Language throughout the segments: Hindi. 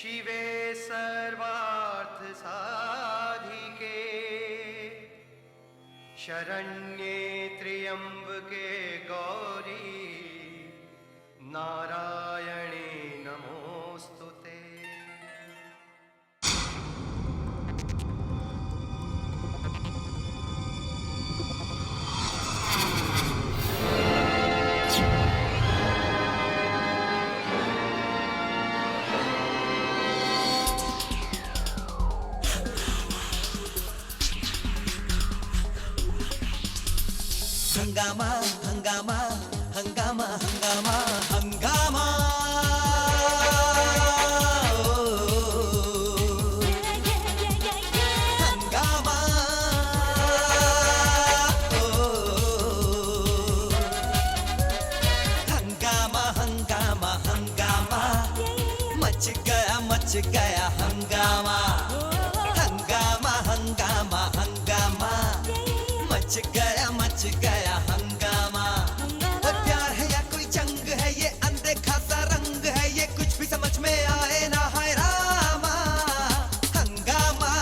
शिवे सर्वार्थ साधिके शरण्ये त्र्यंबके गौरी नारायणे नमोस्तुते। हंगामा हंगामा हंगामा हंगामा हंगामा हंगामा हंगामा हंगामा हंगामा मच गया हंगामा हंगामा हंगामा हंगामा मच गया हंगामा। प्यार है या कोई जंग है, ये अनदेखा सा रंग है, ये कुछ भी समझ में आए ना, हाय रामा हंगामा।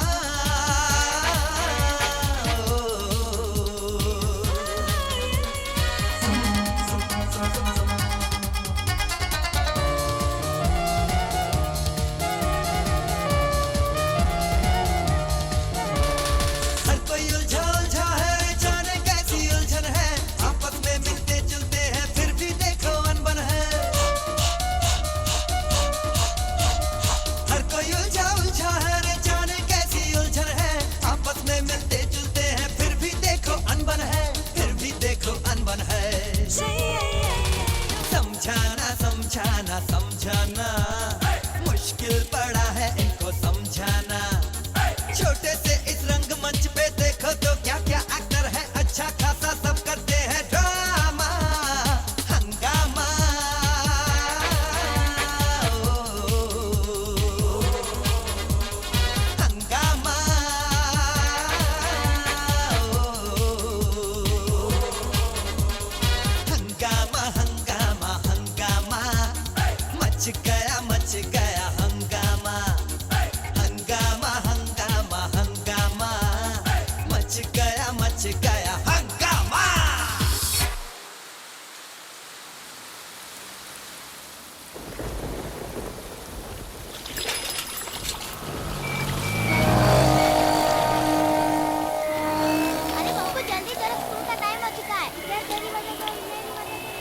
हर कोई उलझा उलझा है, जाने कैसी उलझन है, आपस में मिलते जुलते हैं फिर भी देखो अनबन है। हर कोई उलझा उलझा है रे, जाने कैसी उलझन है, आपस में मिलते जुलते हैं फिर भी देखो अनबन है, फिर भी देखो अनबन है। समझाना समझाना समझाना मुश्किल पड़ा है इनको समझाना। छोटे से इस रंगमंच पे देखो तो क्या क्या एक्टर है, अच्छा खासा सब करते हैं ड्रामा हंगामा। हंगामा हंगामा हंगामा हंगामा मच गया हंगामा। हंगामा हंगामा हंगामा मच गया हंगामा। अरे बाबू जल्दी करो, स्कूल का टाइम हो चुका है। इधर तेरी वजह से मेरी वजह से।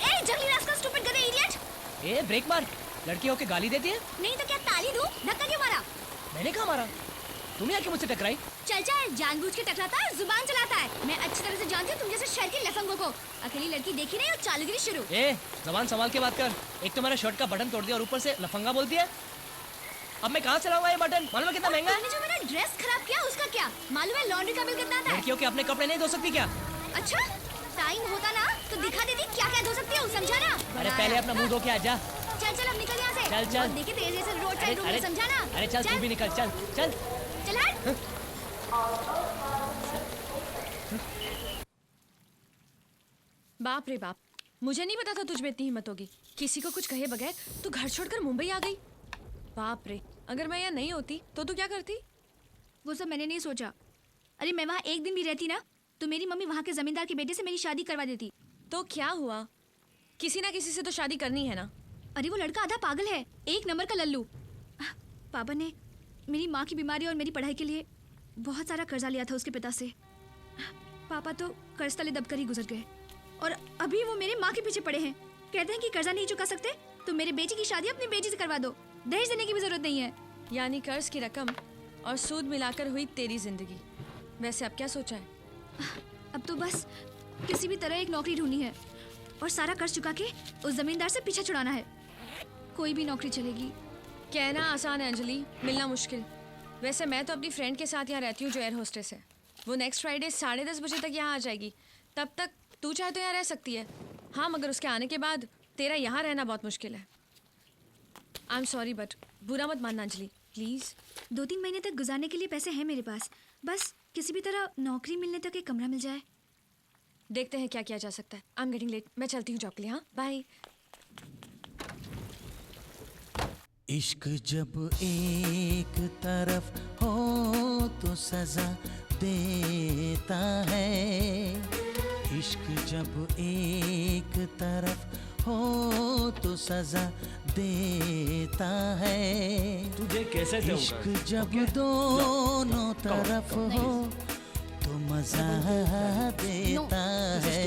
ए जंगली रास्कल, स्टूपिड गधे, इडियट। ए ब्रेक मार, लड़की होके गाली देती है। नहीं तो क्या ताली दूं? धक्का क्यों मारा? मैंने कहा मारा, तुमने आके मुझसे टकराई। चल चल, जानबूझ के टकराता है और जुबान चलाता है। मैं अच्छी तरह से जानती हूँ तुम जैसे शहर के लफंगों को। अकेली लड़की देखी नहीं और चालूगिरी शुरू। ए जबान संभाल के बात कर, एक तो मेरा शर्ट का बटन तोड़ दिया और ऊपर से लफंगा बोलती है। अब मैं कहाँ चलाऊंगा ये बटन? मालूम है कितना महंगा है? तुमने जो मेरा ड्रेस खराब किया उसका क्या? मालूम है लॉन्ड्री का बिल कितना आता है? लड़कियों के अपने कपड़े नहीं धो सकती क्या? अच्छा, टाइम होता ना तो दिखा देती क्या क्या धो सकती हूँ, समझा ना? अरे पहले अपना मुंह धो के आ जा। चल चल, अब निकल यहाँ से। चल, चल। बहुत देखे तेरे जैसे रोड साइड अरे समझा ना? अरे चल तू भी निकल, चल चल। चल हट। बाप रे बाप, मुझे नहीं पता था तुझ में इतनी हिम्मत होगी। किसी को कुछ कहे बगैर तू घर छोड़कर मुंबई आ गई। बाप रे, अगर मैं यहाँ नहीं होती तो तू क्या करती? वो सब मैंने नहीं सोचा। अरे मैं वहाँ एक दिन भी रहती ना तो मेरी मम्मी वहाँ के जमींदार के बेटे से मेरी शादी करवा देती। तो क्या हुआ, किसी ना किसी से तो शादी करनी है ना। अरे वो लड़का आधा पागल है, एक नंबर का लल्लू। पापा ने मेरी माँ की बीमारी और मेरी पढ़ाई के लिए बहुत सारा कर्जा लिया था उसके पिता से। पापा तो कर्ज तले दबकर ही गुजर गए और अभी वो मेरे माँ के पीछे पड़े हैं। कहते हैं कि कर्जा नहीं चुका सकते तो मेरे बेटी की शादी अपनी बेटी से करवा दो, दहेज देने की भी जरूरत नहीं है। यानी कर्ज की रकम और सूद मिलाकर हुई तेरी जिंदगी। वैसे अब क्या सोचा है? अब तो बस किसी भी तरह एक नौकरी ढूंढनी है और सारा कर्ज चुका के उस जमींदार से पीछा छुड़ाना है। कोई भी नौकरी चलेगी। कहना आसान है अंजलि, मिलना मुश्किल। वैसे मैं तो अपनी फ्रेंड के साथ यहाँ रहती हूँ जो एयर होस्टेस है। वो नेक्स्ट फ्राइडे 10:30 बजे तक यहाँ आ जाएगी। तब तक तू चाहे तो यहाँ रह सकती है। हाँ, मगर उसके आने के बाद तेरा यहाँ रहना बहुत मुश्किल है। आई एम सॉरी बट बुरा मत मानना अंजलि, प्लीज़। 2-3 महीने तक गुजारने के लिए पैसे हैं मेरे पास, बस किसी भी तरह नौकरी मिलने तक एक कमरा मिल जाए। देखते हैं क्या किया जा सकता है। आई एम गेटिंग लेट, मैं चलती हूँ जॉब के लिए। हाँ बाय। इश्क जब एक तरफ हो तो सजा देता है, इश्क जब एक तरफ हो तो सजा देता है, तुझे कैसे इश्क जब दोनों तरफ हो तो मजा देता है।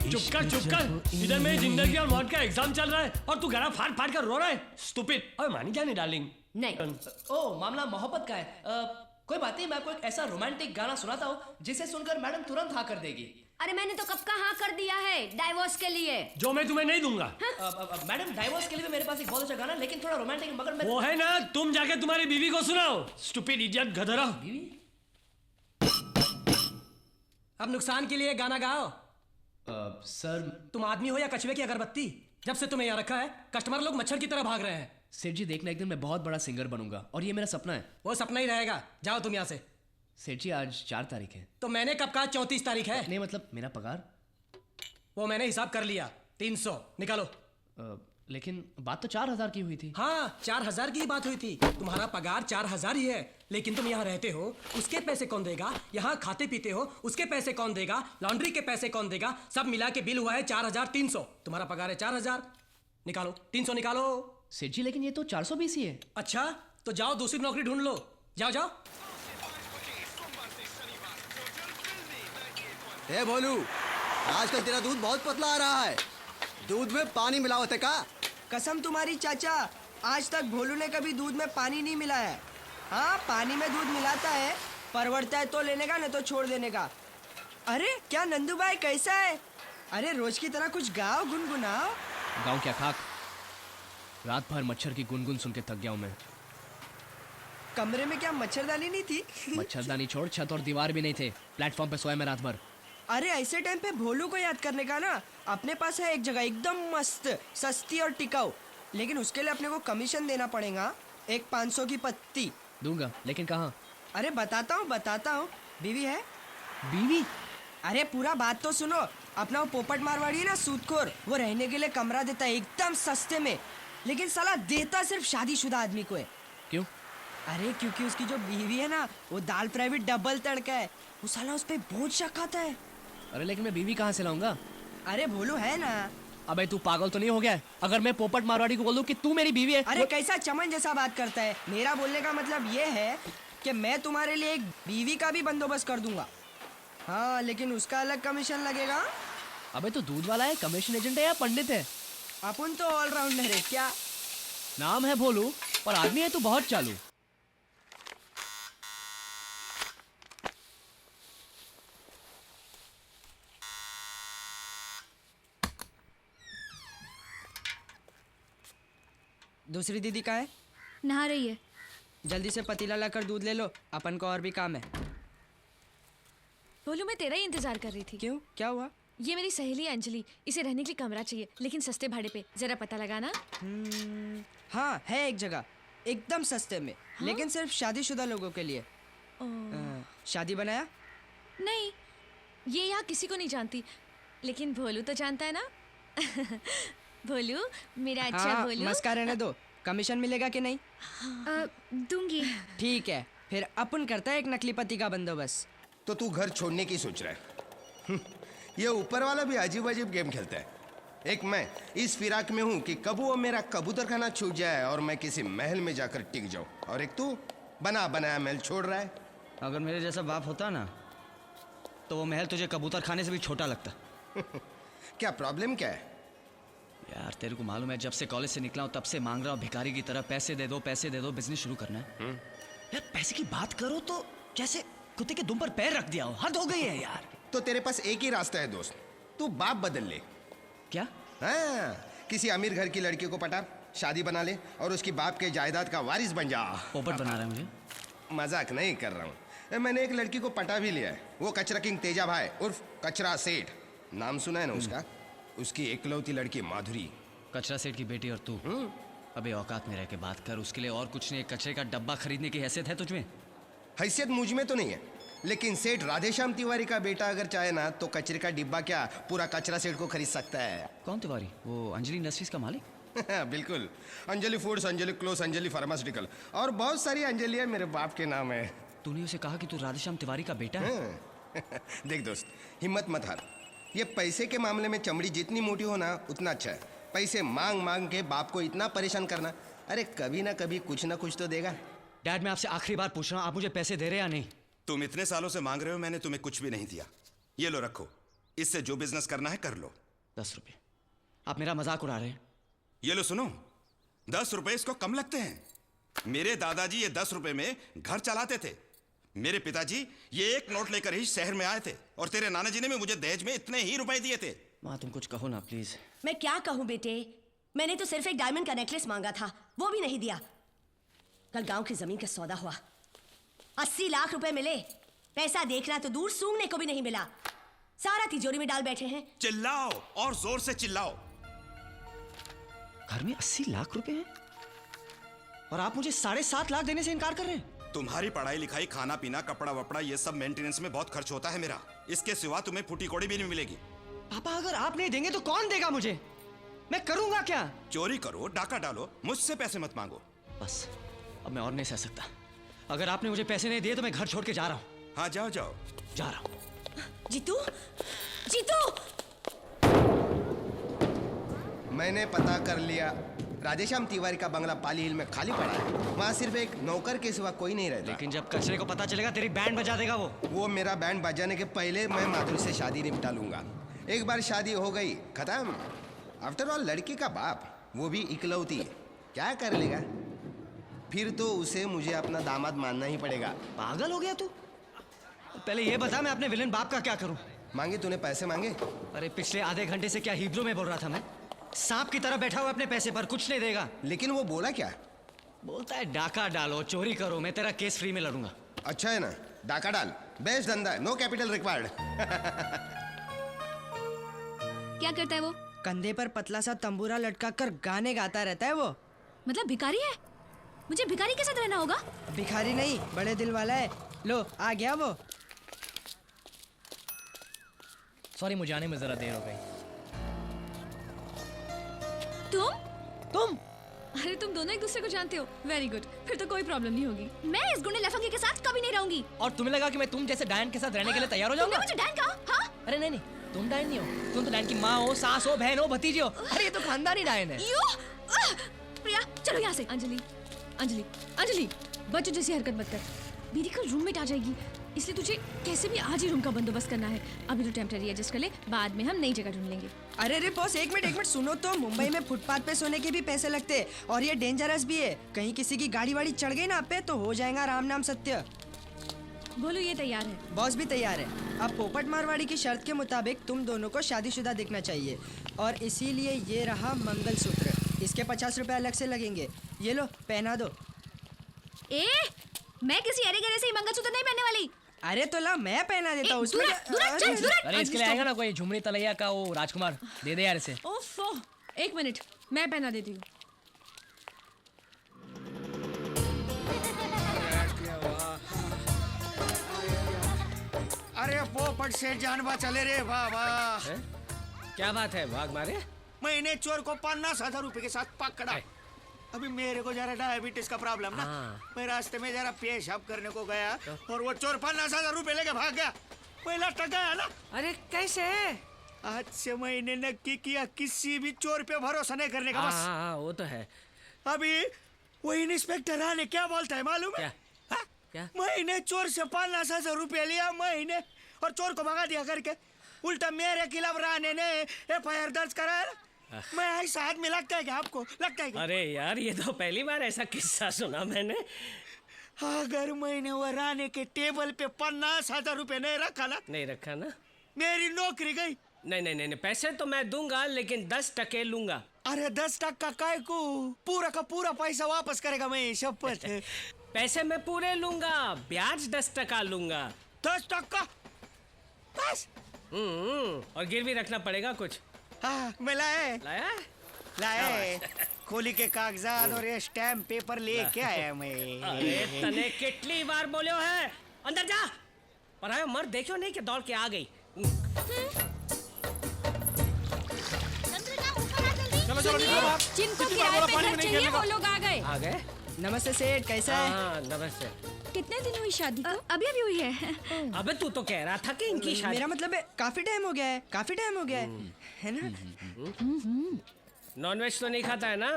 चुप कर। इधर मेरी जिंदगी और मौत का एग्जाम चल रहा है और तू गला फाड़ फाड़ कर रो रहा है। स्टूपिड। अबे मानी क्या नहीं डार्लिंग? नहीं। ओ मामला मोहब्बत का है। कोई बात नहीं, मैं आपको एक ऐसा रोमांटिक गाना सुनाता हूँ जिसे सुनकर मैडम तुरंत हाँ कर देगी। अरे मैंने तो कब का हाँ कर दिया है डाइवोर्स के लिए। जो मैं तुम्हें नहीं दूंगा। मैडम डाइवोर्स के लिए भी मेरे पास एक बहुत अच्छा गाना है, लेकिन थोड़ा रोमांटिक है, मगर मैं वो है ना, तुम जाके तुम्हारी बीवी को सुनाओ। स्टूपिड इडियट गधरा। अब नुकसान के लिए गाना गाओ। सर तुम आदमी हो या कछुए की अगरबत्ती? जब से तुम्हें यहाँ रखा है कस्टमर लोग मच्छर की तरह भाग रहे हैं। सेठ जी देखना, एक दिन मैं बहुत बड़ा सिंगर बनूंगा और ये मेरा सपना है। वो सपना ही रहेगा, जाओ तुम यहाँ से। सेठ जी आज 4 तारीख है। तो मैंने कब कहा 34 तारीख है? नहीं मतलब मेरा पगार। वो मैंने हिसाब कर लिया, 300 निकालो। लेकिन बात तो 4,000 की हुई थी। हाँ 4,000 की ही बात हुई थी। तुम्हारा पगार 4,000 ही है, लेकिन तुम यहाँ रहते हो, उसके पैसे कौन देगा? यहाँ खाते पीते हो, उसके पैसे कौन देगा? लॉन्ड्री के पैसे कौन देगा? सब मिला के बिल हुआ है 4,300। तुम्हारा पगार है 4,000, निकालो 300 निकालो। सेठ जी लेकिन ये तो 420 ही है। अच्छा तो जाओ दूसरी नौकरी ढूंढ लो, जाओ जाओ। हे भोलू, आजकल तेरा दूध बहुत पतला आ रहा है। दूध में पानी मिलावट है का? कसम तुम्हारी चाचा, आज तक भोलू ने कभी दूध में पानी नहीं मिलाया है। हाँ पानी में दूध मिलाता है, परवड़ता है तो लेने का, नहीं तो छोड़ देने का। अरे क्या नंदू भाई कैसा है? अरे रोज की तरह कुछ गाओ, गुनगुनाओ। गाँव क्या खाक, रात भर मच्छर की गुनगुन सुन के थक गया हूँ मैं। कमरे में क्या मच्छरदानी नहीं थी? मच्छरदानी छोड़, छत और दीवार भी नहीं थे। प्लेटफॉर्म पे सोया मैं रात भर। अरे ऐसे टाइम पे भोलू को याद करने का ना, अपने पास है एक जगह एकदम मस्त, सस्ती और टिकाऊ, लेकिन उसके लिए अपने को कमीशन देना पड़ेगा, एक 500 की पत्ती। दूंगा, लेकिन कहाँ? अरे बताता हूँ। बीवी है? बीवी? अरे पूरा बात तो सुनो। अपना वो पोपट मारवाड़ी है ना, सूदखोर, वो रहने के लिए कमरा देता है एकदम सस्ते में, लेकिन साला देता सिर्फ शादीशुदा आदमी को है। क्यों? अरे क्योंकि उसकी जो बीवी है ना, वो दाल प्राइवेट डबल तड़का है, वो साला उस पे बहुत शक आता है। अरे लेकिन मैं बीवी कहाँ से लाऊंगा? अरे भोलू है ना। अबे तू पागल तो नहीं हो गया है? अगर मैं पोपट मारवाड़ी को बोल दूं कि तू मेरी बीवी है। अरे कैसा चमन जैसा बात करता है। मेरा बोलने का मतलब ये है कि मैं तुम्हारे लिए एक बीवी का भी बंदोबस्त कर दूंगा। हाँ लेकिन उसका अलग कमीशन लगेगा। अबे तो दूध वाला है, कमीशन एजेंट है या पंडित है? अपन तो ऑलराउंडर है क्या? नाम है भोलू पर आदमी है तू बहुत चालू। दूसरी दीदी कहाँ है? नहा रही है। जल्दी से पतीला लाकर दूध ले लो, अपन को और भी काम है। बोलू मैं तेरा ही इंतजार कर रही थी। क्यों, क्या हुआ? ये मेरी सहेली अंजलि, इसे रहने के लिए कमरा चाहिए, लेकिन सस्ते भाड़े पे। जरा पता लगाना। हाँ है एक जगह एकदम सस्ते में, लेकिन सिर्फ शादीशुदा लोगों के लिए। शादी बनाया? नहीं, ये यहाँ किसी को नहीं जानती, लेकिन भोलू तो जानता है ना। भोलू मेरा अच्छा हाँ, भोलू। मस्का रहने दो। कमीशन मिलेगा कि नहीं? दूंगी। ठीक है, फिर अपन करता है एक नकली पति का बंदोबस्त। तो तू घर छोड़ने की सोच रहा है? ये ऊपर वाला भी अजीब अजीब गेम खेलता है। एक मैं इस फिराक में हूँ कि कब वो मेरा कबूतर खाना छूट जाए और मैं किसी महल में जाकर टिक जाऊँ, और एक तू बना बनाया महल छोड़ रहा है। अगर मेरे जैसा बाप होता ना, तो वो महल तुझे कबूतर खाने से भी छोटा लगता। क्या प्रॉब्लम क्या है? यार तेरे को मालूम है, जब से कॉलेज से निकला हूँ तब से मांग रहा हूँ भिखारी की तरह, पैसे दे दो बिजनेस शुरू करना है। यार पैसे की बात करो तो जैसे कुत्ते के दुम पर पैर रख दिया हो, हद हो गई है यार। तो तेरे पास एक ही रास्ता है दोस्त, तू बाप बदल ले। क्या? हाँ, किसी अमीर घर की लड़की को पटा, शादी बना ले और उसकी बाप के जायदाद का वारिस बन जा। पोपट बना रहा है मुझे? मजाक नहीं कर रहा हूँ, मैंने एक लड़की को पटा भी लिया है। वो कचरा किंग तेजा भाई उर्फ कचरा सेठ, नाम सुना है ना उसका? उसकी एकलौती लड़की माधुरी। कचरा सेठ की बेटी और तू? अबे औकात में रह के बात कर, उसके लिए और कुछ नहीं, एक कचरे का डब्बा खरीदने की हैसियत है तुझमें? हैसियत मुझ में तो नहीं है, लेकिन सेठ राधेश्याम तिवारी का बेटा अगर चाहे ना तो कचरे का डिब्बा क्या पूरा कचरा सेठ को खरीद सकता है। कौन तिवारी? वो अंजलि इंडस्ट्रीज का मालिक? बिल्कुल, Anjali foods, Anjali clothes, Anjali pharmaceutical और बहुत सारी अंजलियां मेरे बाप के नाम है। तूने उसे कहा कि तू राधेश्याम तिवारी का बेटा है? देख दोस्त, हिम्मत मत हार। ये पैसे के मामले में चमड़ी जितनी मोटी हो ना उतना अच्छा है। पैसे मांग मांग के बाप को इतना परेशान करना, अरे कभी ना कभी कुछ ना कुछ तो देगा। डैड, मैं आपसे आखिरी बार पूछ रहा हूँ, आप मुझे पैसे दे रहे हैं या नहीं? तुम इतने सालों से मांग रहे हो, मैंने तुम्हें कुछ भी नहीं दिया। ये लो रखो, इससे जो बिजनेस करना है कर लो। 10 रुपये? आप मेरा मजाक उड़ा रहे हैं? ये लो सुनो, 10 रुपए इसको कम लगते हैं। मेरे दादाजी ये 10 रुपए में घर चलाते थे। मेरे पिताजी ये एक नोट लेकर ही शहर में आए थे, और तेरे नाना जी ने मुझे दहेज में इतने ही रुपए दिए थे। माँ तुम कुछ कहो ना प्लीज। मैं क्या कहूँ बेटे, मैंने तो सिर्फ एक डायमंड का नेकलेस मांगा था, वो भी नहीं दिया। कल गांव की जमीन का सौदा हुआ, 80 लाख रुपए मिले। पैसा देखना तो दूर, सूंघने को भी नहीं मिला। सारा तिजोरी में डाल बैठे हैं। चिल्लाओ और जोर से चिल्लाओ। घर में 80 लाख रुपए हैं और आप मुझे 7.5 लाख देने से इनकार कर रहे हैं? तुम्हारी पढ़ाई लिखाई, खाना पीना, कपड़ा वपड़ा, ये सब मेंटेनेंस में बहुत खर्च होता है मेरा। इसके सिवा तुम्हें फूटी कौड़ी भी नहीं मिलेगी। पापा अगर आप नहीं देंगे तो कौन देगा मुझे? मैं करूंगा क्या? चोरी करो, डाका डालो, मुझसे पैसे मत मांगो। बस अब मैं और नहीं सह सकता। अगर आपने मुझे पैसे नहीं दिए तो मैं घर छोड़ के जा रहा हूँ। हाँ जाओ जाओ। जा रहा हूँ। जीतू, जीतू! मैंने पता कर लिया, राधेश्याम तिवारी का बंगला पाली हिल में खाली पड़ा है। वहाँ सिर्फ एक नौकर के सिवा कोई नहीं रहता। लेकिन जब कचरे को पता चलेगा तेरी बैंड बजा देगा वो। मेरा बैंड बजाने के पहले मैं माधुरी से शादी निपटा लूंगा। एक बार शादी हो गई, खत्म। आफ्टर ऑल लड़की का बाप, वो भी इकलौती, क्या कर लेगा? फिर तो उसे मुझे अपना दामाद मानना ही पड़ेगा। पागल हो गया तू? पहले ये बता मैं अपने विलन बाप का क्या करूं? मांगे तूने पैसे मांगे? अरे पिछले आधे घंटे से क्या हिब्रू में बोल रहा था मैं? सांप की तरह बैठा हुआ अपने पैसे पर, कुछ नहीं देगा। लेकिन वो बोला क्या? बोलता है डाका डालो, चोरी करो, मैं तेरा केस फ्री में लड़ूंगा। अच्छा है ना, डाका डाल, बेस्ट धंधा, नो कैपिटल रिक्वायर्ड। क्या करता है वो? कंधे पर पतला सा तंबूरा लटका कर गाने गाता रहता है वो। मतलब भिखारी है? मुझे भिखारी के साथ रहना होगा? भिखारी नहीं, बड़े दिल वाला है। लो आ गया वो। सॉरी, मुझे आने में जरा देर हो गई। तुम? अरे तुम दोनों एक दूसरे को जानते हो? वेरी गुड, फिर तो कोई प्रॉब्लम नहीं होगी। मैं इस गुंडे लफंगे के साथ कभी नहीं रहूंगी। और तुम्हें लगा कि मैं तुम जैसे डायन के साथ रहने के लिए तैयार हो जाऊंगा? तुमने मुझे डायन कहा? हाँ? अरे नहीं, तुम डायन नहीं हो। तुम तो डायन की माँ हो, सास हो, बहन हो, भतीजी हो। अरे ये तो खानदानी डायन है। प्रिया चलो यहाँ से। अंजलि, अंजलि, अंजलि, बच्चों जैसी हरकत मत कर। मेरी कल रूममेट आ जाएगी, इसलिए तुझे कैसे भी आज ही रूम का बंदोबस्त करना है। अभी तो टेम्परेरी एडजस्ट कर ले, बाद में हम नई जगह ढूंढ लेंगे। अरे रे बॉस, एक मिनट सुनो तो। मुंबई में फुटपाथ पे सोने के भी पैसे लगते हैं, और ये डेंजरस भी है। कहीं किसी की गाड़ी वाड़ी चढ़ गई ना आप पे तो हो जाएगा राम नाम सत्य। बोलो ये तैयार है? बॉस भी तैयार है। अब पोपट मारवाड़ी की शर्त के मुताबिक तुम दोनों को शादीशुदा दिखना चाहिए, और इसीलिए ये रहा मंगलसूत्र। इसके 50 रुपए अलग से लगेंगे। ये लो पहना दो। मैं किसी अरे गरे से ही मंगलसूत्र नहीं पहनने वाली। अरे तो ला, मैं पहना देता हूँ उसमें। अरे इसके लिए आएगा ना कोई झुमरी तलैया का वो राजकुमार, दे दे यार इसे। ओफो, एक मिनट, मैं पहना देती हूँ। अरे पोपट से जानवा चले रे बाबा। क्या बात है, भाग मारे? मैंने चोर को 50,000 रुपए के साथ पकड़ा। अभी मेरे को जरा डायबिटीज का प्रॉब्लम ना, मैं रास्ते में जरा पेशाब करने को गया और वो चोर 50,000 रुपए लेके भाग गया। मैं लटक गया ना। अरे कैसे? आज से मैंने नक्की किया किसी भी चोर पे भरोसा नहीं करने का। बस हाँ, वो तो है। अभी वो इंस्पेक्टर राणे क्या बोलता है मालूम है? क्या? मैंने चोर से 50,000 रुपए लिया महीने, और चोर को भगा दिया करके। उल्टा मेरे खिलाफ राणे ने FIR दर्ज कराया। मैं ऐसा आदमी लगता है क्या आपको? लगता है क्या? अरे यार, ये तो पहली बार ऐसा किस्सा सुना मैंने। अगर मैंने वो राणे के टेबल पे 50,000 रुपए नहीं रखा ना, नहीं रखा ना, मेरी नौकरी गई। नहीं, पैसे तो मैं दूंगा, लेकिन 10% लूंगा। अरे 10% काय को? पूरा का पूरा पैसा वापस करेगा मैं, शपथ। पैसे मैं पूरे लूंगा, ब्याज 10% लूंगा। 10%? बस? और गिरवी रखना पड़ेगा कुछ। हाँ, मैं लाया। लाए खोली के कागजात और ये स्टैम्प पेपर लेके आया मैं। अरे तने कितनी बार बोलो है अंदर जा, पर आयो मर देखो नहीं कि दौड़ के आ गई। चलो जिनको किराए पे घर चाहिए वो लोग आ गए। आ गए? नमस्ते सेठ, कैसा है? हाँ नमस्ते। कितने दिन हुई शादी को? अभी अभी हुई है। अबे तू तो कह रहा था कि इनकी शादी। मेरा मतलब है काफी टाइम हो गया है, काफी टाइम हो गया है ना? नॉनवेज तो नहीं खाता है ना?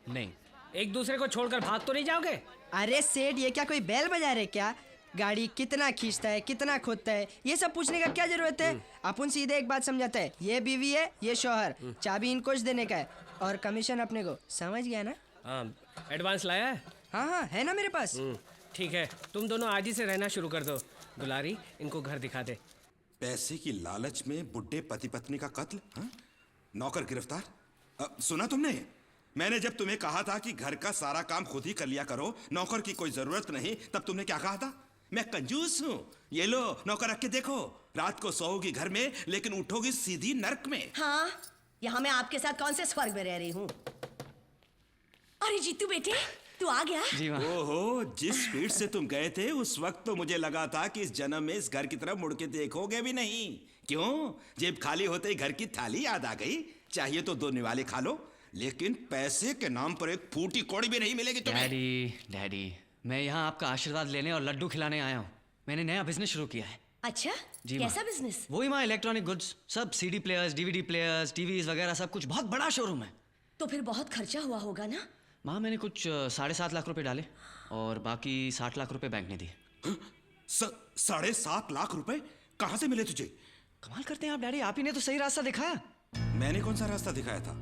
नहीं। एक दूसरे को छोड़कर भाग तो नहीं जाओगे? अरे सेठ, ये क्या कोई बैल बजा रहे क्या? गाड़ी कितना खींचता है, कितना खोदता है, ये सब पूछने का क्या जरूरत है? अपन सीधे एक बात समझाते हैं, ये बीवी है, ये शौहर, चाबी इनको देने का है और कमीशन अपने को, समझ गया ना? हाँ, एडवांस लाया है? हाँ है ना मेरे पास। ठीक है, तुम दोनों आज ही से रहना शुरू कर दो। दुलारी, इनको घर दिखा दे। पैसे की लालच में बुढ़े पति पत्नी का कत्ल, हाँ? नौकर गिरफ्तार। सुना तुमने? मैंने जब तुम्हें कहा था कि घर का सारा काम खुद ही कर लिया करो, नौकर की कोई जरूरत नहीं, तब तुमने क्या कहा था? मैं कंजूस हूँ, ये लो नौकर रख के देखो, रात को सोओगी घर में लेकिन उठोगी सीधी नर्क में। हाँ, यहाँ मैं आपके साथ कौन से स्वर्ग में रह रही हूँ? अरे जीतू बेटे, तू आ गया? जी माँ। ओहो, जिस स्पीड से तुम गए थे उस वक्त तो मुझे लगा था कि इस जन्म में इस घर की तरफ मुड़ के देखोगे भी नहीं। क्यों? जेब खाली होते ही घर की थाली याद आ गई? चाहिए तो 2 निवाले खा लो, लेकिन पैसे के नाम पर एक फूटी कौड़ी भी नहीं मिलेगी तुम्हें। डैडी, मैं यहाँ आपका आशीर्वाद लेने और लड्डू खिलाने आया हूँ। मैंने नया बिजनेस शुरू किया है। अच्छा, जी कैसा बिजनेस? वही माँ, इलेक्ट्रॉनिक गुड्स, सब CD players, DVD players, TVs वगैरह सब कुछ। बहुत बड़ा शोरूम है। तो फिर बहुत खर्चा हुआ होगा ना? माँ, मैंने कुछ 7.5 लाख रुपए डाले और बाकी 60 लाख रुपए बैंक ने दिए। 7.5 लाख रुपए कहाँ से मिले तुझे? कमाल करते हैं आप डैडी, आप ही ने तो सही रास्ता दिखाया। मैंने कौन सा रास्ता दिखाया था?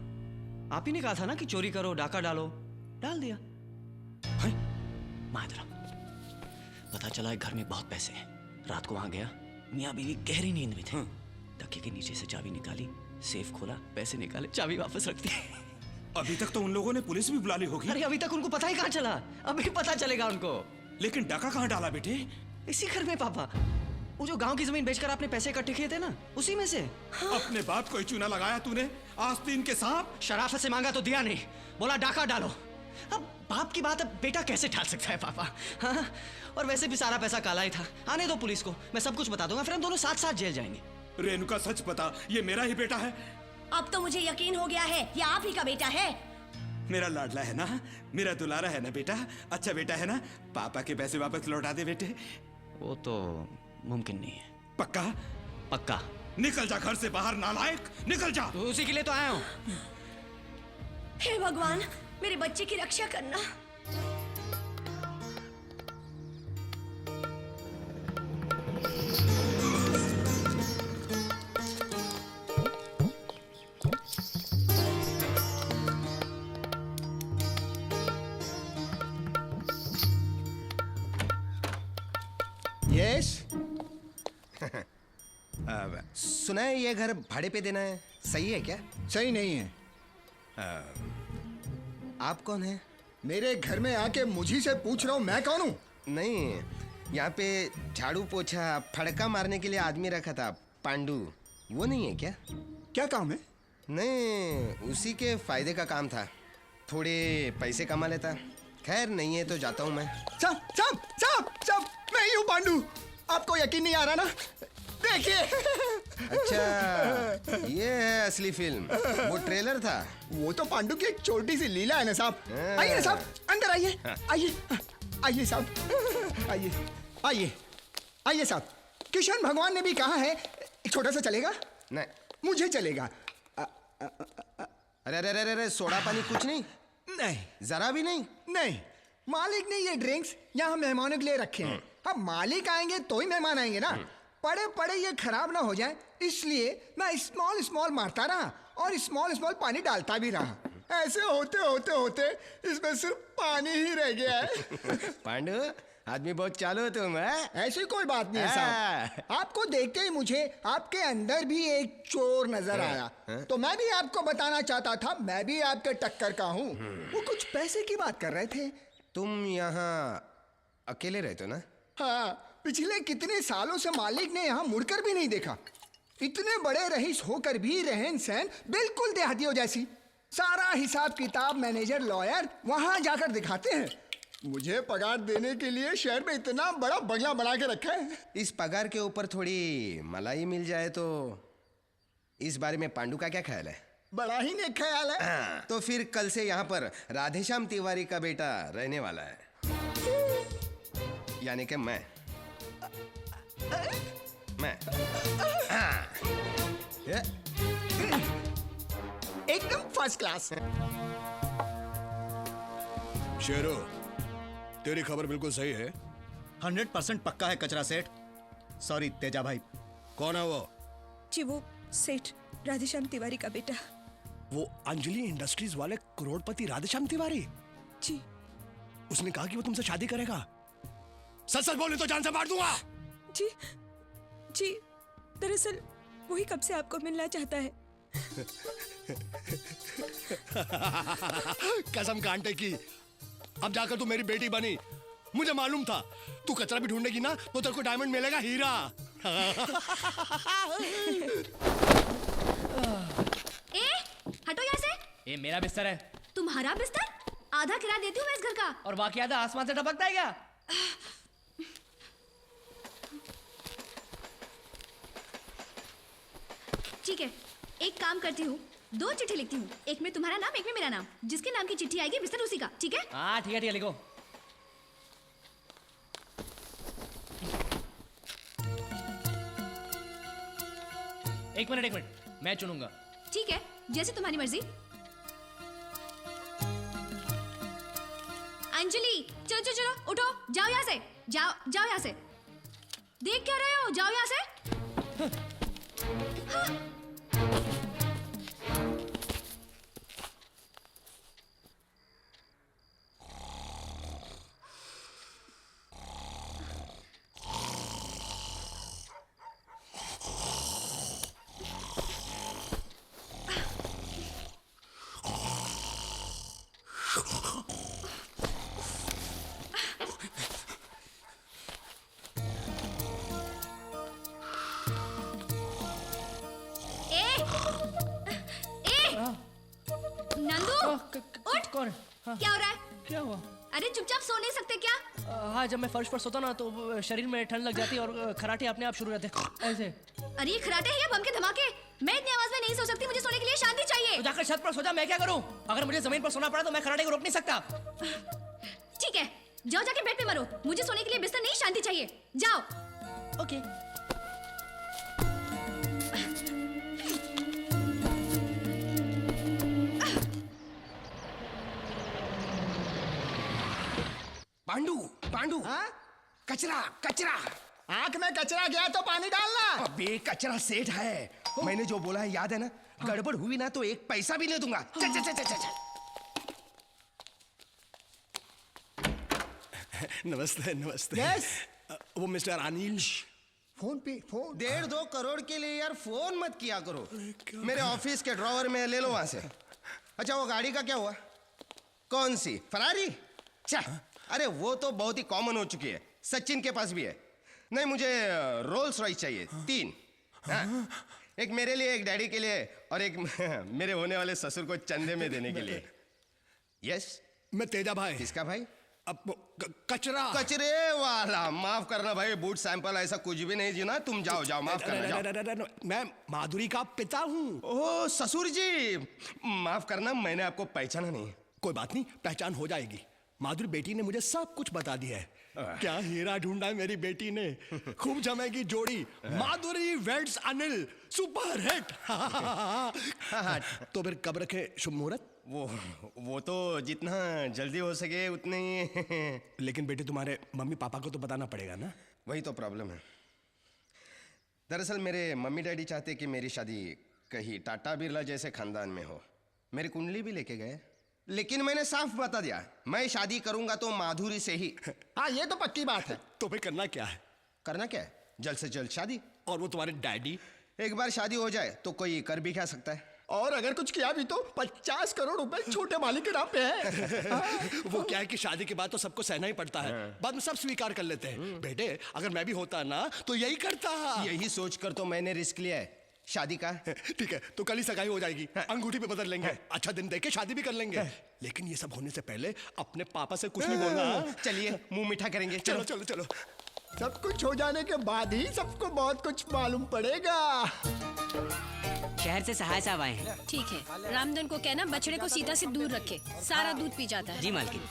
आप ही ने कहा था ना कि चोरी करो, डाका डालो, डाल दिया। माँ इधर आओ। पता चला एक घर में बहुत पैसे हैं। रात को वहां गया, मियाँ बीवी गहरी नींद में थे। तकिए के नीचे से चाबी निकाली, सेफ खोला, पैसे निकाले, चाबी वापस रख दी। अभी तक तो उन लोगों ने पुलिस भी बुला ली होगी। अरे अभी तक उनको पता ही कहाँ चला, अभी पता चलेगा उनको। लेकिन डाका कहाँ डाला बेटे? इसी घर में पापा, वो जो गांव की जमीन बेचकर आपने पैसे इकट्ठे किए थे ना, उसी में से। अपने बाप को ही चूना लगाया तूने, आस्तीन के सांप। शराफत से मांगा तो दिया नहीं, बोला डाका डालो। अब बाप की बात अब बेटा कैसे टाल सकता है पापा? हाँ, और वैसे भी सारा पैसा काला ही था। आने दो पुलिस को, मैं सब कुछ बता दूंगा, फिर हम दोनों साथ साथ जेल जाएंगे। रेणुका, सच बता, ये मेरा ही बेटा है? अब तो मुझे यकीन हो गया है, ये आप ही का बेटा है। मेरा लाडला है ना, मेरा दुलारा है ना बेटा, अच्छा बेटा है ना? पापा के पैसे वापस लौटा दे बेटे। वो तो मुमकिन नहीं है। पक्का? पक्का। निकल जा घर से बाहर, नालायक, निकल जा। तो उसी के लिए तो आया हूँ। हे भगवान, मेरे बच्चे की रक्षा करना। यस। सुना है ये घर भाड़े पे देना है, सही है क्या? सही नहीं है। आप कौन हैं? मेरे घर में आके मुझी से पूछ रहा हूँ मैं कौन हूँ? नहीं, यहाँ पे झाड़ू पोछा फड़का मारने के लिए आदमी रखा था, पांडू, वो नहीं है क्या? क्या काम है? नहीं, उसी के फायदे का काम था, थोड़े पैसे कमा लेता। खैर नहीं है तो जाता हूँ मैं। साहब साहब साहब साहब, मैं ही हूँ पांडू। आपको यकीन नहीं आ रहा ना? देखिए। अच्छा, ये है असली फिल्म, वो ट्रेलर था। वो तो पांडू की एक छोटी सी लीला है ना साहब। आइए ना साहब, अंदर आइए। आइए आइए साहब, आइए आइए आइए साहब। कृष्ण भगवान ने भी कहा है, एक छोटा सा चलेगा? नहीं, मुझे चलेगा। अरे अरे अरे अरे, सोडा पानी कुछ नहीं? नहीं, जरा भी नहीं? नहीं, मालिक ने ये ड्रिंक्स यहाँ मेहमानों के लिए रखे हैं। अब मालिक आएंगे तो ही मेहमान आएंगे ना। पड़े पड़े ये खराब ना हो जाए, इसलिए मैं स्मॉल स्मॉल मारता रहा और स्मॉल स्मॉल पानी डालता भी रहा। ऐसे होते होते होते इसमें सिर्फ पानी ही रह गया है। पांडू, आदमी बहुत चालू हो तुम। ऐसी कोई बात नहीं है साहब। आपको देखते ही मुझे आपके अंदर भी एक चोर नजर आया, तो मैं भी आपको बताना चाहता था, मैं भी आपके टक्कर का हूँ। वो कुछ पैसे की बात कर रहे थे। तुम यहाँ अकेले रहते हो ना? हाँ, पिछले कितने सालों से मालिक ने यहाँ मुड़कर भी नहीं देखा। इतने बड़े रईस होकर भी रहन सहन बिल्कुल देहातियों जैसी। सारा हिसाब किताब मैनेजर लॉयर वहां जाकर दिखाते हैं। मुझे पगार देने के लिए शहर में इतना बड़ा बंगला बना के रखा है। इस पगार के ऊपर थोड़ी मलाई मिल जाए तो। इस बारे में पांडू का क्या ख्याल है? बड़ा ही नेक ख्याल है। हाँ, तो फिर कल से यहाँ पर राधेश्याम तिवारी का बेटा रहने वाला है, यानी कि मैं। हाँ। एकदम फर्स्ट क्लास। शेरो, तेरी खबर बिल्कुल सही है। 100% पक्का है कचरा सेठ। सॉरी तेजा भाई। कौन है वो? जी वो सेठ राधेश्याम तिवारी का बेटा। वो अंजलि इंडस्ट्रीज वाले करोड़पति राधेश्याम तिवारी? जी। उसने कहा कि वो तुमसे शादी करेगा। सच सच बोले तो जान से मार दूंगा। जी जी, दरअसल वही कब से आपको मिलना चाहता है। कसम कांटे की, अब जाकर तू मेरी बेटी बनी। मुझे मालूम था तू कचरा भी ढूंढेगी ना तो तेरे को डायमंड मिलेगा, हीरा। हटो यहाँ से। ये मेरा बिस्तर है। तुम्हारा बिस्तर? आधा किराया देती हूँ मैं इस घर का। और बाकी आधा आसमान से टपकता है क्या? ठीक है, एक काम करती हूँ, 2 चिट्ठी लिखती हूँ, एक में तुम्हारा नाम, एक में मेरा नाम। जिसके नाम की चिट्ठी आएगी बिस्तर उसी का, ठीक है? हाँ ठीक है लिखो। एक मिनट, मैं चुनूंगा। ठीक है, जैसे तुम्हारी मर्जी। अंजलि, चलो चलो चलो, उठो, जाओ यहाँ से, जाओ यहाँ से। देख क्या रहे हो, जाओ यहाँ से। हाँ। कौन? क्या हो रहा है? क्या हुआ? अरे चुपचाप सो नहीं सकते क्या? हाँ, जब मैं फर्श पर सोता ना तो शरीर में ठंड लग जाती है और खराटे अपने आप शुरू रहते ऐसे। अरे ये खराटे हैं या बम के धमाके? मैं इतनी आवाज में नहीं सो सकती, मुझे सोने के लिए शांति चाहिए। तो जाकर छत पर सो जा, मैं क्या करूं? अगर मुझे जमीन पर सोना पड़ा तो मैं खराटे को रोक नहीं सकता। ठीक है, जाओ जाके बेड पे मरो। मुझे सोने के लिए बिस्तर नहीं, शांति चाहिए। जाओ। ओके। पांडू, कचरा कचरा। आंख में कचरा गया तो पानी डालना। अबे कचरा सेठ है। मैंने जो बोला है याद है ना? गड़बड़ हुई ना तो 1 पैसा भी नहीं दूंगा। चल चल चल चल। नमस्ते नमस्ते। यस। वो मिस्टर अनिल। फोन पे फोन। 1.5-2 करोड़ के लिए यार फोन मत किया करो। मेरे ऑफिस के ड्रॉवर में ले लो वहां से। अच्छा वो गाड़ी का क्या हुआ? कौन सी? फरारी? अरे वो तो बहुत ही कॉमन हो चुकी है, सचिन के पास भी है। नहीं मुझे रोल्स रॉयस चाहिए 3। हाँ? एक मेरे लिए, एक डैडी के लिए और एक मेरे होने वाले ससुर को चंदे में देने के लिए। यस। मैं तेजा भाई। किसका भाई? अब कचरा। कचरे वाला। माफ करना भाई, बूट सैंपल ऐसा कुछ भी नहीं जीना। तुम जाओ जाओ, माफ करना जाओ। मैं माधुरी का पिता हूँ। ओह ससुर जी, माफ करना मैंने आपको पहचाना नहीं। कोई बात नहीं, पहचान हो जाएगी। माधुरी बेटी ने मुझे सब कुछ बता दिया है। क्या हीरा ढूंढा है मेरी बेटी ने। खूब जमेगी जोड़ी। माधुरी वेड्स अनिल, सुपर हिट। तो फिर कब रखे शुभ मुहूर्त? वो तो जितना जल्दी हो सके उतने ही। लेकिन बेटे तुम्हारे मम्मी पापा को तो बताना पड़ेगा ना। वही तो प्रॉब्लम है। दरअसल मेरे मम्मी डैडी चाहते कि मेरी शादी कहीं टाटा बिरला जैसे खानदान में हो। मेरी कुंडली भी लेके गए, लेकिन मैंने साफ बता दिया मैं शादी करूंगा तो माधुरी से ही। हाँ ये तो पक्की बात है। तो फिर करना क्या है? करना क्या है? जल्द से जल्द शादी। और वो तुम्हारे डैडी? एक बार शादी हो जाए तो कोई कर भी क्या सकता है। और अगर कुछ किया भी तो 50 करोड़ रुपए छोटे मालिक के नाम पे है। वो क्या है कि शादी के बाद तो सबको सहना ही पड़ता है, बाद में सब स्वीकार कर लेते हैं। बेटे अगर मैं भी होता ना तो यही करता। यही सोचकर तो मैंने रिस्क लिया है शादी का? ठीक है, तो कल ही सगाई हो जाएगी, अंगूठी पे बदल लेंगे, अच्छा दिन देख के शादी भी कर लेंगे। लेकिन ये सब होने से पहले अपने पापा से कुछ नहीं बोलना। चलिए मुंह मीठा करेंगे। चलो चलो चलो। सब कुछ हो जाने के बाद ही सबको बहुत कुछ मालूम पड़ेगा। शहर से सहाय साहब आए हैं। ठीक है, रामधन को कहना बछड़े को सीता से दूर रखे, सारा दूध पी जाता है। जी मालकिन।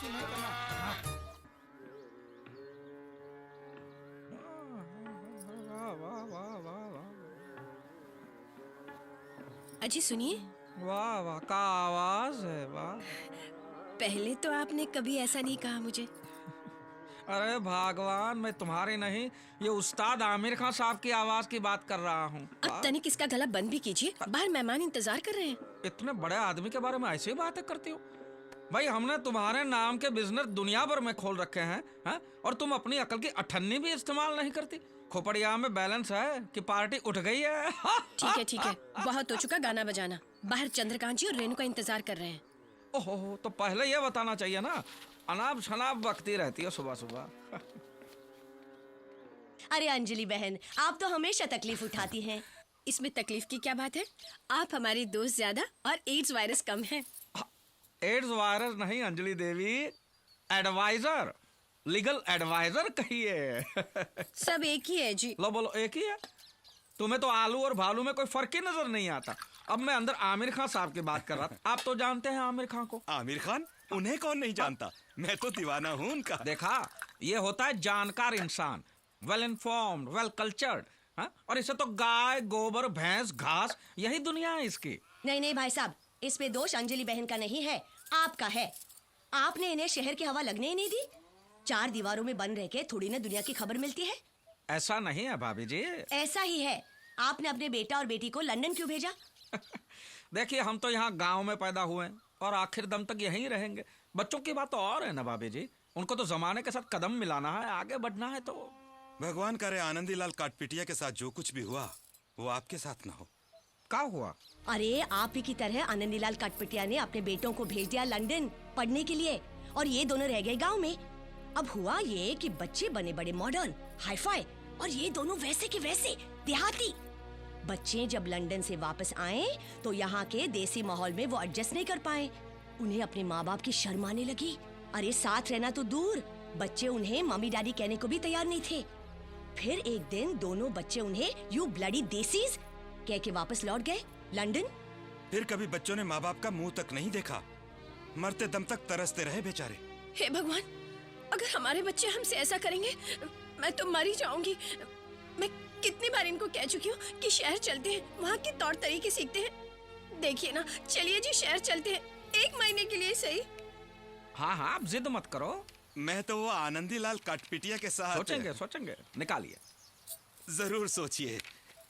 अजी सुनिए। वाह वाह, का आवाज है, वाह। पहले तो आपने कभी ऐसा नहीं कहा मुझे। अरे भगवान, मैं तुम्हारी नहीं, ये उस्ताद आमिर खान साहब की आवाज की बात कर रहा हूँ। अब तनिक इसका गला बंद भी कीजिए, बाहर मेहमान इंतजार कर रहे हैं। इतने बड़े आदमी के बारे में ऐसी बातें करती हो? भाई हमने तुम्हारे नाम के बिजनेस दुनिया भर में खोल रखे हैं, है? और तुम अपनी अकल की अठन्नी भी इस्तेमाल नहीं करती। खोपड़िया में बैलेंस है कि पार्टी उठ गई है। ठीक है, बहुत हो चुका गाना बजाना। बाहर चंद्रकांत जी और रेणु का इंतजार कर रहे हैं। ओहो, तो पहले ये बताना चाहिए ना, अनाप शनाप बकती रहती है सुबह सुबह। अरे अंजलि बहन, आप तो हमेशा तकलीफ उठाती हैं। इसमें तकलीफ की क्या बात है? आप हमारी दोस्त ज्यादा और एड्स वायरस कम है। एड्स वायरस नहीं अंजलि देवी, एडवाइजर, लीगल एडवाइजर कहिए। सब एक ही है जी। लो बोलो, एक ही है। तुम्हें तो आलू और भालू में कोई फर्क ही नजर नहीं आता। अब मैं अंदर आमिर खान साहब की बात कर रहा था। आप तो जानते हैं आमिर खान को। आमिर खान? उन्हें कौन नहीं जानता, मैं तो दीवाना हूँ उनका। देखा, ये होता है जानकार इंसान, वेल इन्फॉर्म्ड, वेल कल्चर्ड। और इसे तो गाय, गोबर, भैंस, घास, यही दुनिया है इसकी। नहीं भाई साहब, इसमें दोष अंजलि बहन का नहीं है, आपका है। आपने इन्हें शहर की हवा लगने ही नहीं दी। 4 दीवारों में बंद रह के थोड़ी ना दुनिया की खबर मिलती है। ऐसा नहीं है भाभी जी। ऐसा ही है। आपने अपने बेटा और बेटी को लंदन क्यों भेजा? देखिए, हम तो यहाँ गांव में पैदा हुए और आखिर दम तक यहीं रहेंगे। बच्चों की बात तो और है ना भाभी जी, उनको तो जमाने के साथ कदम मिलाना है, आगे बढ़ना है। तो भगवान करे आनंदीलाल काटपिटिया के साथ जो कुछ भी हुआ वो आपके साथ ना हो। क्या हुआ? अरे आप ही की तरह आनंदीलाल काटपिटिया ने अपने बेटों को भेज दिया लंदन पढ़ने के लिए, और ये दोनों रह गए गांव में। अब हुआ ये कि बच्चे बने बड़े मॉडर्न, हाईफाई, और ये दोनों वैसे के वैसे देहाती। बच्चे जब लंदन से वापस आए तो यहाँ के देसी माहौल में वो एडजस्ट नहीं कर पाए। उन्हें अपने माँ बाप की शर्म आने लगी। अरे साथ रहना तो दूर, बच्चे उन्हें मम्मी डैडी कहने को भी तैयार नहीं थे। फिर एक दिन दोनों बच्चे उन्हें यू ब्लडी देसीज कह के वापस लौट गए लंदन। फिर कभी बच्चों ने माँ बाप का मुंह तक नहीं देखा, मरते दम तक तरसते रहे बेचारे। हे भगवान, अगर हमारे बच्चे हमसे ऐसा करेंगे मैं तो मर ही जाऊंगी। मैं कितनी बार इनको कह चुकी हूँ कि शहर चलते हैं, वहाँ के तौर तरीके सीखते हैं। देखिए ना, चलिए जी शहर चलते हैं, 1 महीने के लिए सही। हाँ, आप जिद मत करो। मैं तो वो आनंदीलाल काटपिटिया के साथ सोचेंगे, निकालिए। जरूर सोचिए।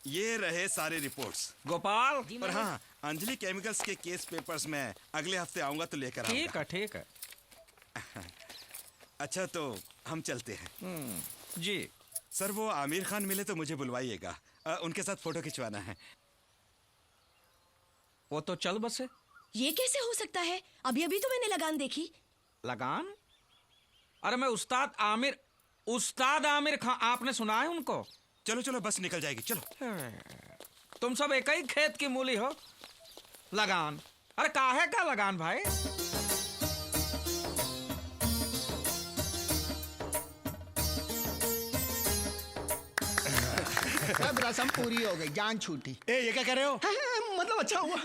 ये रहे सारे रिपोर्ट्स। गोपाल। और हाँ, अंजलि केमिकल्स के केस पेपर्स में अगले हफ्ते आऊंगा तो लेकर आऊंगा। ठीक है। अच्छा, तो हम चलते हैं। जी सर, वो आमिर खान मिले तो मुझे बुलवाइएगा, उनके साथ फोटो खिंचवाना है। वो तो चल बसे। ये कैसे हो सकता है? अभी तो मैंने लगान देखी। लगान? अरे मैं उस्ताद आमिर खान, आपने सुना है उनको? चलो बस निकल जाएगी, चलो। तुम सब एक ही खेत की मूली हो। लगान? अरे काहे का लगान भाई? सब रस्म पूरी हो गई, जान छूटी। ये क्या कह रहे हो? मतलब अच्छा हुआ।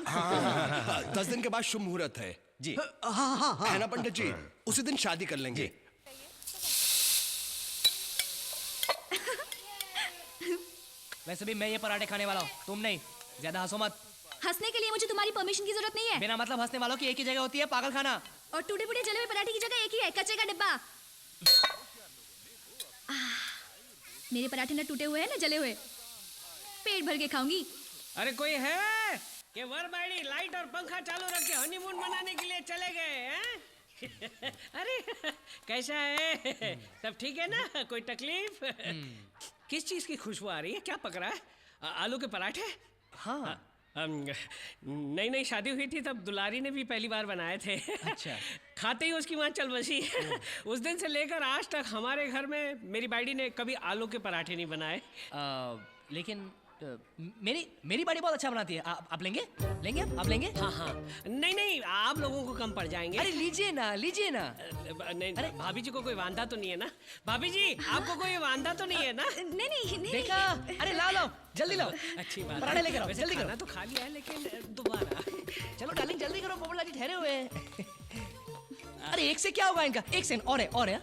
10 दिन के बाद शुभ मुहूर्त है जी। हाँ। है ना पंडित जी? उसी दिन शादी कर लेंगे। वैसे भी मैं ये पराठे खाने वाला हूँ, तुम नहीं। ज्यादा हंसो मत। हंसने के लिए मुझे तुम्हारी परमिशन की जरूरत नहीं है। बिना मतलब हंसने वालों की एक ही जगह होती है, पागल खाना। और टूटे फूटे जले हुए पराठे की जगह एक ही है, कचरे का डिब्बा। मेरे पराठे न टूटे हुए हैं न जले हुए। पेट भर के खाऊंगी। अरे कोई है कि वरबाड़ी लाइट और पंखा चालू रख के हनीमून मनाने के लिए चले गए हैं? अरे कैसा है, सब ठीक है ना? कोई तकलीफ? किस चीज की खुशबू आ रही है? क्या पक रहा है? आलू के पराठे? हाँ। नई शादी हुई थी तब दुलारी ने भी पहली बार बनाए थे। अच्छा। खाते ही उसकी माँ चल बसी। उस दिन से लेकर आज तक हमारे घर में मेरी बाइडी ने कभी आलू के पराठे नहीं बनाए। लेकिन मेरी बाड़ी बहुत अच्छा बनाती है। आप लेंगे? लेंगे आप लेंगे? हाँ हाँ, नहीं नहीं, आप लोगों को कम पड़ जाएंगे। अरे लीजिए ना, लीजिए ना। नहीं, अरे भाभी जी को कोई वांदा तो नहीं है ना? भाभी जी आपको कोई वांदा तो नहीं है ना? नहीं नहीं नहीं। देखा? अरे लाओ जल्दी लाओ। अच्छी बात। पराठे लेकर आओ, वैसे जल्दी करो। खाना तो खा लिया है, लेकिन दोबारा। चलो डार्लिंग जल्दी करो, पोपटलाल जी ठहरे हुए हैं। अरे एक से क्या होगा इनका? एक सेकंड और है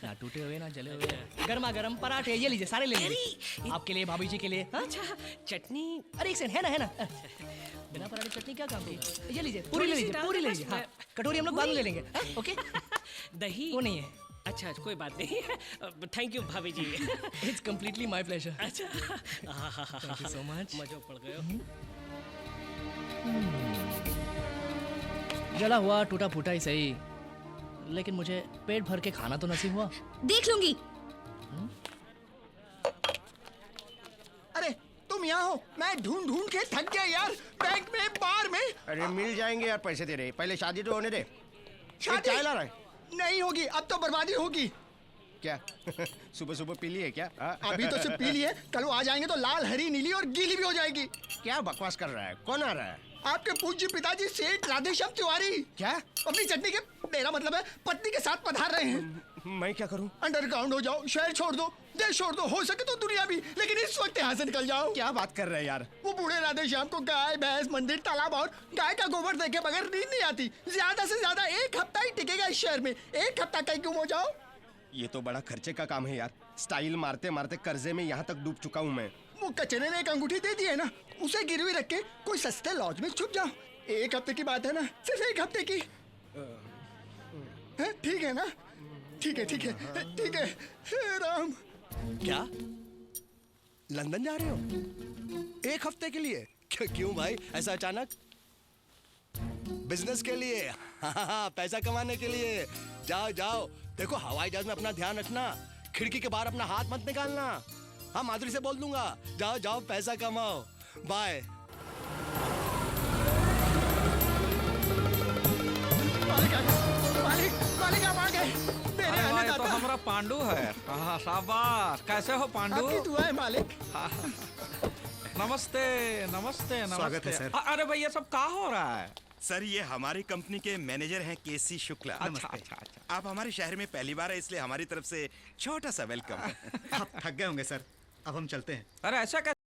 ना टूटे हुए ना जले हुए गर्मा गर्म पराठे, ये लीजिए सारे ले लीजिए। आपके लिए, भाभी जी के लिए। अच्छा चटनी? अरे एक सेकंड, है ना बिना पराठे चटनी क्या काम की? ये लीजिए, पूरी ले लीजिए, पूरी ले लीजिए। हाँ, कटोरी हम लोग बाद में ले लेंगे। ओके? दही वो नहीं है। अच्छा कोई बात नहीं। थैंक यू भाभी जी। It's completely my pleasure. अच्छा थैंक यू सो मच। मजा पड़ गया। जला हुआ टूटा फूटा ही सही, लेकिन मुझे पेट भर के खाना तो नसीब हुआ। देख लूंगी। अरे तुम यहाँ हो, मैं ढूंढ ढूंढ के थक गया यार, बैंक में, बार में। अरे मिल जाएंगे यार, पैसे दे रहे, पहले शादी तो होने दे। शादी चाय ला रहा है? नहीं होगी, अब तो बर्बादी होगी। क्या सुबह सुबह पी ली है क्या? अभी तो सिर्फ पी लिए, कल वो आ जाएंगे तो लाल, हरी, नीली और गीली भी हो जाएगी। क्या बकवास कर रहा है? कौन आ रहा है? आपके पूज्य पिताजी सेठ राधेश्याम तिवारी। क्या? अपनी चटनी के, मेरा मतलब है पत्नी के साथ पधार रहे हैं। मैं क्या करूं? अंडरग्राउंड हो जाओ, शहर छोड़ दो, देश छोड़ दो, हो सके तो दुनिया भी, लेकिन इस वक्त यहाँ से निकल जाओ। क्या बात कर रहे हैं यार? वो बूढ़े राधेश्याम को गाय, भैंस, मंदिर, तालाब और गाय का गोबर देके बगैर नींद नहीं आती। ज्यादा से ज्यादा 1 हफ्ता ही टिकेगा इस शहर में। 1 हफ्ता कहीं गुम हो जाओ। ये तो बड़ा खर्चे का काम है यार। स्टाइल मारते मारते कर्जे में यहाँ तक डूब चुका हूँ मैं। वो कचरे ने एक अंगूठी दे दी है ना, उसे गिरवी रख के कोई सस्ते लॉज में छुप जाओ। 1 हफ्ते की बात है ना, सिर्फ 1 हफ्ते की। ठीक है ना? ठीक है ठीक है ठीक है। हे राम। क्या लंदन जा रहे हो 1 हफ्ते के लिए? क्यों भाई ऐसा अचानक? बिजनेस के लिए? हाँ, पैसा कमाने के लिए। जाओ जाओ, देखो हवाई जहाज में अपना ध्यान रखना, खिड़की के बाहर अपना हाथ मत निकालना। हाँ, माधुरी से बोल दूंगा। जाओ जाओ, पैसा कमाओ। बाय। मालिक आप आ गए। मेरे अरे भाई, तो अन्नदाता। हमारा पांडु है। हाँ, शाबाश। कैसे हो पांडु? आपकी दुआ है मालिक। नमस्ते नमस्ते नमस्ते। स्वागत है, सर। अरे भाई ये सब क्या हो रहा है? सर ये हमारी कंपनी के मैनेजर हैं केसी शुक्ला। अच्छा अच्छा अच्छा। आप हमारे शहर में पहली बार है, इसलिए हमारी तरफ से छोटा सा वेलकम। आप थक गए होंगे सर, अब हम चलते हैं। अरे ऐसा